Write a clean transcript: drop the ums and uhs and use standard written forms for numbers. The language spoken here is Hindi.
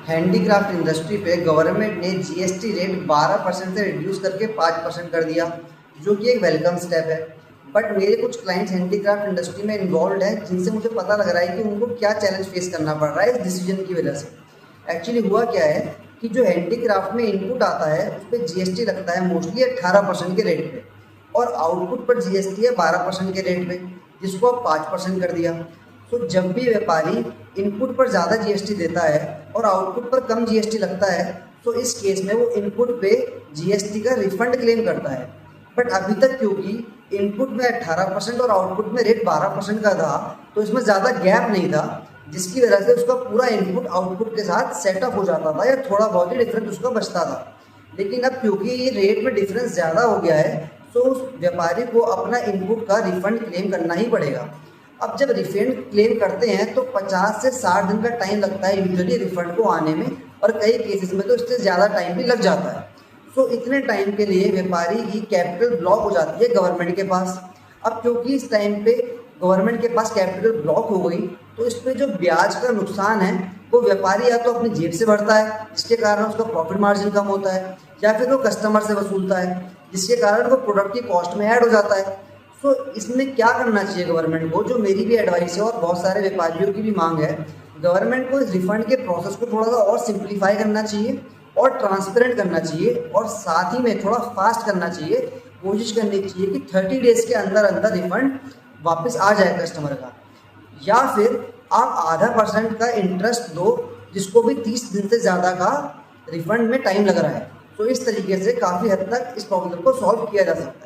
हैंडीक्राफ्ट इंडस्ट्री पे गवर्नमेंट ने जीएसटी रेट 12% से रिड्यूस करके 5% कर दिया, जो कि एक वेलकम स्टेप है। बट मेरे कुछ क्लाइंट्स हैंडीक्राफ्ट इंडस्ट्री में इन्वॉल्व हैं, जिनसे मुझे पता लग रहा है कि उनको क्या चैलेंज फेस करना पड़ रहा है इस डिसीजन की वजह से। एक्चुअली हुआ क्या है कि जो हैंडीक्राफ्ट में इनपुट आता है उस पर जीएसटी लगता है मोस्टली 18% के रेट पे, और आउटपुट पर जीएसटी है 12% के रेट पे, जिसको अब 5% कर दिया। तो जब भी व्यापारी इनपुट पर ज़्यादा जीएसटी देता है और आउटपुट पर कम जीएसटी लगता है, तो इस केस में वो इनपुट पे जीएसटी का रिफंड क्लेम करता है। बट अभी तक क्योंकि इनपुट में 18% और आउटपुट में रेट 12% का था, तो इसमें ज़्यादा गैप नहीं था, जिसकी वजह से उसका पूरा इनपुट आउटपुट के साथ सेटअप हो जाता था या थोड़ा बहुत ही डिफरेंस उसका बचता था। लेकिन अब क्योंकि ये रेट में डिफरेंस ज़्यादा हो गया है, तो उस व्यापारी को अपना इनपुट का रिफंड क्लेम करना ही पड़ेगा। अब जब रिफंड क्लेम करते हैं तो 50 से 60 दिन का टाइम लगता है यूजुअली रिफंड को आने में, और कई केसेस में तो इससे ज़्यादा टाइम भी लग जाता है। सो इतने टाइम के लिए व्यापारी की कैपिटल ब्लॉक हो जाती है गवर्नमेंट के पास। अब क्योंकि इस टाइम पे गवर्नमेंट के पास कैपिटल ब्लॉक हो गई, तो इस पर जो ब्याज का नुकसान है वो व्यापारी या तो अपनी जेब से भरता है, जिसके कारण उसका प्रॉफिट मार्जिन कम होता है, या फिर वो कस्टमर से वसूलता है, जिसके कारण वो प्रोडक्ट की कॉस्ट में ऐड हो जाता है। सो इसमें क्या करना चाहिए गवर्नमेंट को, जो मेरी भी एडवाइस है और बहुत सारे व्यापारियों की भी मांग है, गवर्नमेंट को इस रिफंड के प्रोसेस को थोड़ा सा और सिंप्लीफाई करना चाहिए और ट्रांसपेरेंट करना चाहिए, और साथ ही में थोड़ा फास्ट करना चाहिए। कोशिश करनी चाहिए कि 30 डेज़ के अंदर अंदर रिफंड वापस आ जाए कस्टमर का, या फिर आप आधा % का इंटरेस्ट दो, जिसको भी 30 दिन से ज़्यादा का रिफंड में टाइम लग रहा है। तो इस तरीके से काफ़ी हद तक इस प्रॉब्लम को सॉल्व किया जा सकता है।